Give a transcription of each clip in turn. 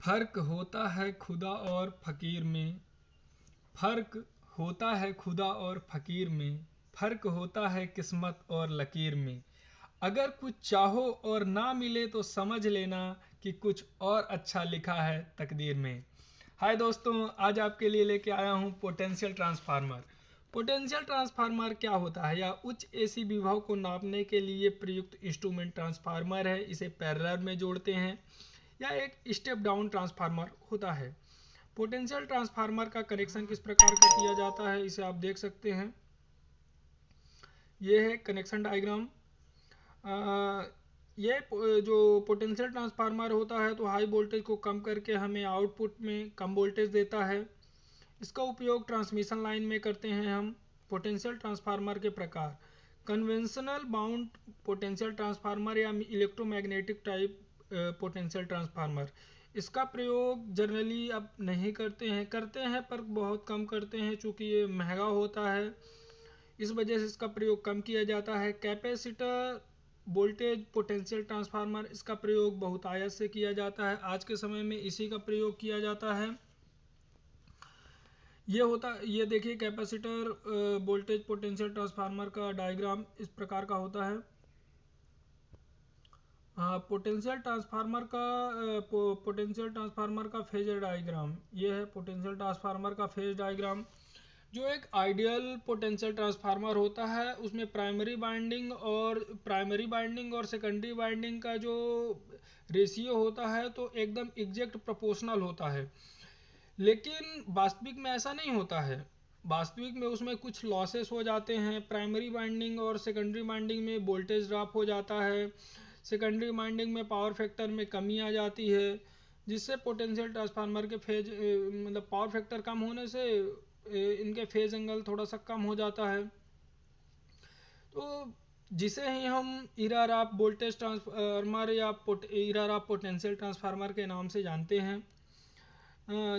फर्क होता है खुदा और फकीर में, फर्क होता है खुदा और फकीर में, फर्क होता है किस्मत और लकीर में। अगर कुछ चाहो और ना मिले तो समझ लेना कि कुछ और अच्छा लिखा है तकदीर में। हाय दोस्तों, आज आपके लिए लेके आया हूँ पोटेंशियल ट्रांसफार्मर। पोटेंशियल ट्रांसफार्मर क्या होता है? या उच्च एसी विभव को नापने के लिए प्रयुक्त इंस्ट्रूमेंट ट्रांसफार्मर है। इसे पैरेलल में जोड़ते हैं या एक स्टेप डाउन ट्रांसफार्मर होता है। पोटेंशियल ट्रांसफार्मर का कनेक्शन किस प्रकार का किया जाता है, इसे आप देख सकते हैं। ये है कनेक्शन डायग्राम। ये जो पोटेंशियल ट्रांसफार्मर होता है तो हाई वोल्टेज को कम करके हमें आउटपुट में कम वोल्टेज देता है। इसका उपयोग ट्रांसमिशन लाइन में करते हैं हम। पोटेंशियल ट्रांसफार्मर के प्रकार: कन्वेंशनल बाउंड पोटेंशियल ट्रांसफार्मर या इलेक्ट्रोमैग्नेटिक टाइप पोटेंशियल ट्रांसफार्मर। इसका प्रयोग जनरली अब नहीं करते हैं पर बहुत कम करते हैं, चूँकि ये महंगा होता है, इस वजह से इसका प्रयोग कम किया जाता है। कैपेसिटर वोल्टेज पोटेंशियल ट्रांसफार्मर, इसका प्रयोग बहुत आयत से किया जाता है। आज के समय में इसी का प्रयोग किया जाता है। ये देखिए कैपेसिटर वोल्टेज पोटेंशियल ट्रांसफार्मर का डायग्राम इस प्रकार का होता है। पोटेंशियल ट्रांसफार्मर का फेजर डायग्राम, ये है पोटेंशियल ट्रांसफार्मर का फेज डायग्राम। जो एक आइडियल पोटेंशियल ट्रांसफार्मर होता है उसमें प्राइमरी बाइंडिंग और सेकेंडरी बाइंडिंग का जो रेशियो होता है तो एकदम एग्जैक्ट प्रोपोर्शनल होता है। लेकिन वास्तविक में ऐसा नहीं होता है। वास्तविक में उसमें कुछ लॉसेस हो जाते हैं। प्राइमरी बाइंडिंग और सेकेंडरी बाइंडिंग में वोल्टेज ड्रॉप हो जाता है। सेकेंडरी बाइंडिंग में पावर फैक्टर में कमी आ जाती है, जिससे पोटेंशियल ट्रांसफार्मर के फेज मतलब पावर फैक्टर कम होने से इनके फेज एंगल थोड़ा सा कम हो जाता है। तो जिसे ही हम इरर ऑफ वोल्टेज ट्रांसफार्मर या इरर ऑफ पोटेंशियल ट्रांसफार्मर के नाम से जानते हैं,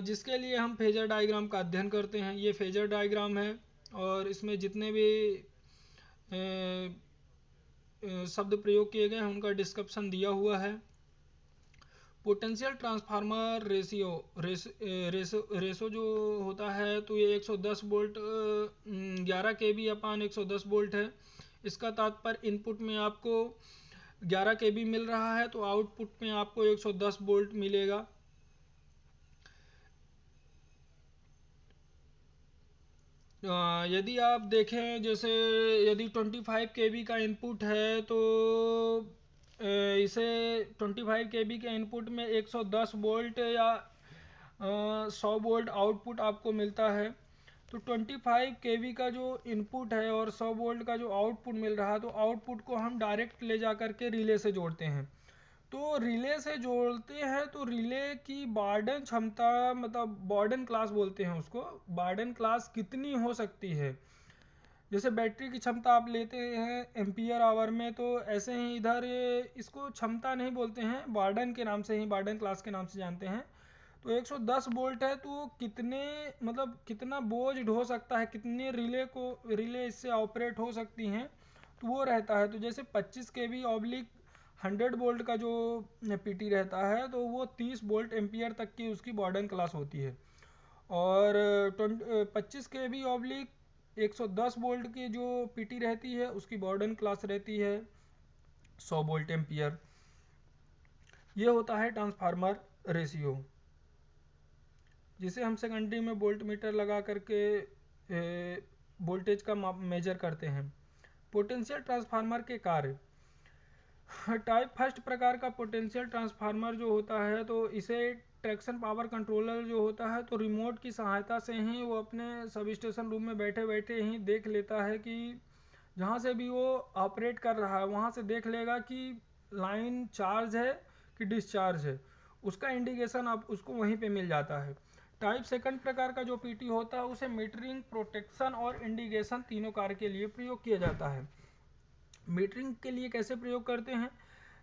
जिसके लिए हम फेजर डायग्राम का अध्ययन करते हैं। ये फेजर डायग्राम है और इसमें जितने भी शब्द प्रयोग किए गए हैं उनका डिस्क्रिप्शन दिया हुआ है। पोटेंशियल ट्रांसफार्मर रेशो जो होता है तो ये 110 वोल्ट 11 kV अपान 110 वोल्ट है। इसका तात्पर्य इनपुट में आपको 11 kV मिल रहा है तो आउटपुट में आपको 110 वोल्ट मिलेगा। यदि आप देखें, जैसे यदि 25 kV का इनपुट है तो इसे 25 kV के इनपुट में 110 वोल्ट या 100 वोल्ट आउटपुट आपको मिलता है। तो 25 kV का जो इनपुट है और 100 वोल्ट का जो आउटपुट मिल रहा है तो आउटपुट को हम डायरेक्ट ले जा करके रिले से जोड़ते हैं। तो रिले से जोड़ते हैं तो रिले की बार्डन क्षमता, मतलब बार्डन क्लास बोलते हैं उसको, बार्डन क्लास कितनी हो सकती है। जैसे बैटरी की क्षमता आप लेते हैं एम्पियर आवर में, तो ऐसे ही इधर इसको क्षमता नहीं बोलते हैं, वार्डन के नाम से ही, वार्डन क्लास के नाम से जानते हैं। तो 110 वोल्ट है तो कितने मतलब कितना बोझ ढो सकता है, कितने रिले इससे ऑपरेट हो सकती हैं, तो वो रहता है। तो जैसे 25 kV ऑब्लिक 100 वोल्ट का जो पीटी रहता है तो वो 30 वोल्ट एम्पियर तक की उसकी वार्डन क्लास होती है। और 25 kV ऑब्लिक 110 वोल्ट की जो पीटी रहती है उसकी वार्डन क्लास रहती है 100 वोल्ट एम्पियर। ये होता है ट्रांसफार्मर रेशियो, जिसे हम सेकेंडरी में वोल्ट मीटर लगा करके वोल्टेज का मेजर करते हैं। पोटेंशियल ट्रांसफार्मर के कार्य: टाइप फर्स्ट प्रकार का पोटेंशियल ट्रांसफार्मर जो होता है तो इसे ट्रैक्शन पावर कंट्रोलर जो होता है तो रिमोट की सहायता से ही वो अपने सब स्टेशन रूम में बैठे बैठे ही देख लेता है कि जहाँ से भी वो ऑपरेट कर रहा है वहाँ से देख लेगा कि लाइन चार्ज है कि डिस्चार्ज है। उसका इंडिकेशन आप उसको वहीं पे मिल जाता है। टाइप सेकंड प्रकार का जो पीटी होता है उसे मीटरिंग, प्रोटेक्शन और इंडिकेशन तीनों कार्य के लिए प्रयोग किया जाता है। मीटरिंग के लिए कैसे प्रयोग करते हैं?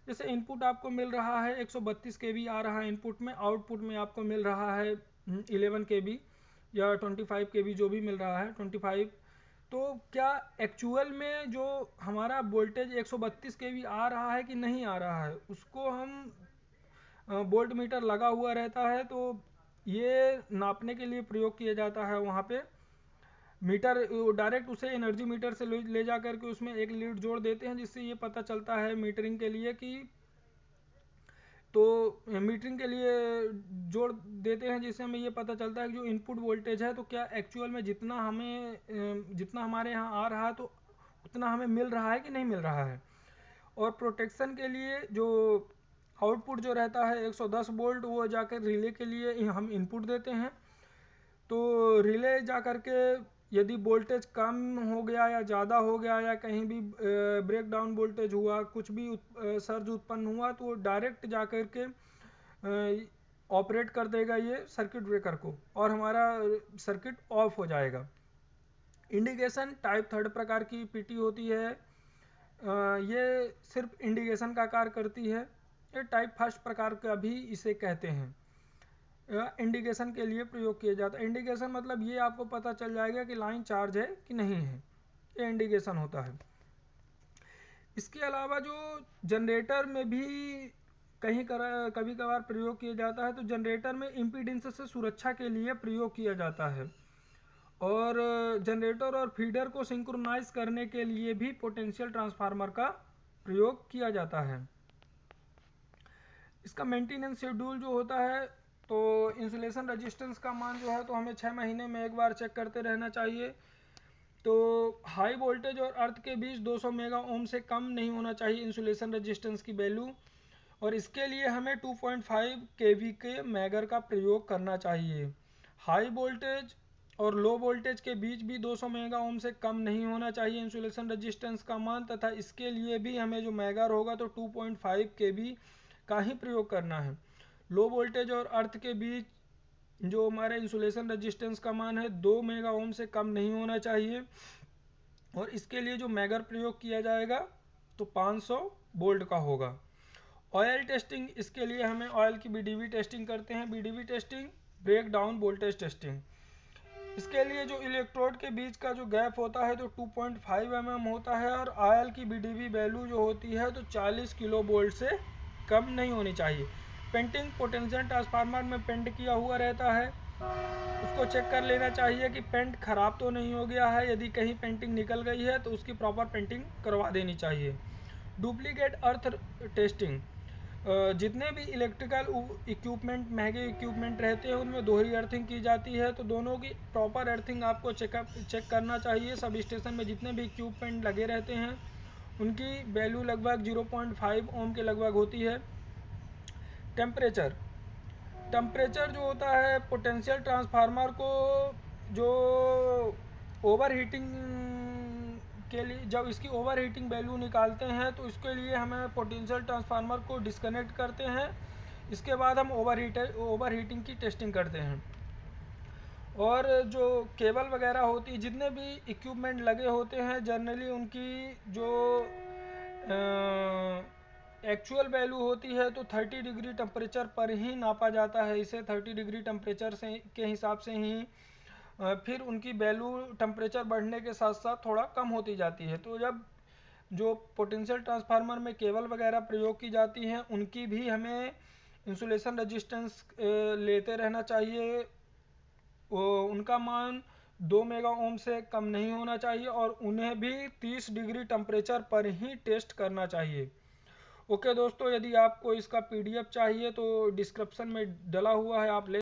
जैसे इनपुट आपको मिल रहा है 132 kV आ रहा है इनपुट में, आउटपुट में आपको मिल रहा है 11 kV या 25 kV जो भी मिल रहा है 25। तो क्या एक्चुअल में जो हमारा वोल्टेज 132 kV आ रहा है कि नहीं आ रहा है, उसको हम वोल्ट मीटर लगा हुआ रहता है, तो ये नापने के लिए प्रयोग किया जाता है। वहाँ पे मीटर डायरेक्ट उसे एनर्जी मीटर से ले जा करके उसमें एक लीड जोड़ देते हैं, जिससे ये पता चलता है मीटरिंग के लिए कि, तो मीटरिंग के लिए जोड़ देते हैं, जिससे हमें ये पता चलता है कि जो इनपुट वोल्टेज है तो क्या एक्चुअल में जितना हमारे यहाँ आ रहा है तो उतना हमें मिल रहा है कि नहीं मिल रहा है। और प्रोटेक्शन के लिए जो आउटपुट जो रहता है 110 वोल्ट, वो जाकर रिले के लिए हम इनपुट देते हैं। तो रिले जा करके यदि वोल्टेज कम हो गया या ज़्यादा हो गया या कहीं भी ब्रेक डाउन वोल्टेज हुआ, कुछ भी सर्ज उत्पन्न हुआ, तो डायरेक्ट जा करके ऑपरेट कर देगा ये सर्किट ब्रेकर को और हमारा सर्किट ऑफ हो जाएगा। इंडिकेशन टाइप थर्ड प्रकार की पीटी होती है, ये सिर्फ इंडिकेशन का कार्य करती है। ये टाइप फर्स्ट प्रकार का भी इसे कहते हैं, इंडिकेशन के लिए प्रयोग किया जाता है। इंडिकेशन मतलब ये आपको पता चल जाएगा कि लाइन चार्ज है कि नहीं है, ये इंडिकेशन होता है। इसके अलावा जो जनरेटर में भी कभी कभार प्रयोग किया जाता है, तो जनरेटर में इम्पीडेंस से सुरक्षा के लिए प्रयोग किया जाता है, और जनरेटर और फीडर को सिंक्रोनाइज करने के लिए भी पोटेंशियल ट्रांसफार्मर का प्रयोग किया जाता है। इसका मेंटेनेंस शेड्यूल जो होता है, तो इंसुलेशन रेजिस्टेंस का मान जो है तो हमें 6 महीने में एक बार चेक करते रहना चाहिए। तो हाई वोल्टेज और अर्थ के बीच 200 मेगा ओम से कम नहीं होना चाहिए इंसुलेशन रेजिस्टेंस की वैल्यू, और इसके लिए हमें 2.5 केवी के मैगर का प्रयोग करना चाहिए। हाई वोल्टेज और लो वोल्टेज के बीच भी 200 मेगा ओम से कम नहीं होना चाहिए इंसुलेशन रेजिस्टेंस का मान, तथा इसके लिए भी हमें जो मैगर होगा तो 2.5 केवी का ही प्रयोग करना है। लो वोल्टेज और अर्थ के बीच जो हमारे इंसुलेशन रेजिस्टेंस का मान है 2 मेगा ओम से कम नहीं होना चाहिए, और इसके लिए जो मैगर प्रयोग किया जाएगा तो 500 वोल्ट का होगा। ऑयल टेस्टिंग, इसके लिए हमें ऑयल की बीडीवी टेस्टिंग करते हैं। BDV testing breakdown voltage testing, इसके लिए जो इलेक्ट्रोड के बीच का जो गैप होता है तो 2.5 mm होता है, और ऑयल की बीडीवी वैल्यू जो होती है तो 40 किलो वोल्ट से कम नहीं होनी चाहिए। पेंटिंग, पोटेंशियल ट्रांसफार्मर में पेंट किया हुआ रहता है, उसको चेक कर लेना चाहिए कि पेंट खराब तो नहीं हो गया है। यदि कहीं पेंटिंग निकल गई है तो उसकी प्रॉपर पेंटिंग करवा देनी चाहिए। डुप्लीकेट अर्थ टेस्टिंग, जितने भी इलेक्ट्रिकल इक्विपमेंट, महंगे इक्विपमेंट रहते हैं उनमें दोहरी अर्थिंग की जाती है, तो दोनों की प्रॉपर अर्थिंग आपको चेक करना चाहिए। सब स्टेशन में जितने भी इक्विपमेंट लगे रहते हैं उनकी वैल्यू लगभग 0.5 ओम के लगभग होती है। टेम्परेचर, टेम्परेचर जो होता है पोटेंशियल ट्रांसफार्मर को जो ओवर हीटिंग के लिए, जब इसकी ओवर हीटिंग वैल्यू निकालते हैं तो इसके लिए हमें पोटेंशियल ट्रांसफार्मर को डिस्कनेक्ट करते हैं। इसके बाद हम ओवर हीटिंग की टेस्टिंग करते हैं। और जो केबल वगैरह होती है, जितने भी इक्विपमेंट लगे होते हैं जनरली उनकी जो एक्चुअल वैल्यू होती है तो 30 डिग्री टेम्परेचर पर ही नापा जाता है। इसे 30 डिग्री टेम्परेचर से के हिसाब से ही फिर उनकी वैल्यू टेम्परेचर बढ़ने के साथ साथ थोड़ा कम होती जाती है। तो जब जो पोटेंशियल ट्रांसफार्मर में केबल वगैरह प्रयोग की जाती हैं उनकी भी हमें इंसुलेशन रेजिस्टेंस लेते रहना चाहिए। उनका मान 2 मेगा ओम से कम नहीं होना चाहिए, और उन्हें भी 30 डिग्री टेम्परेचर पर ही टेस्ट करना चाहिए। ओके दोस्तों, यदि आपको इसका पीडीएफ चाहिए तो डिस्क्रिप्शन में डला हुआ है, आप ले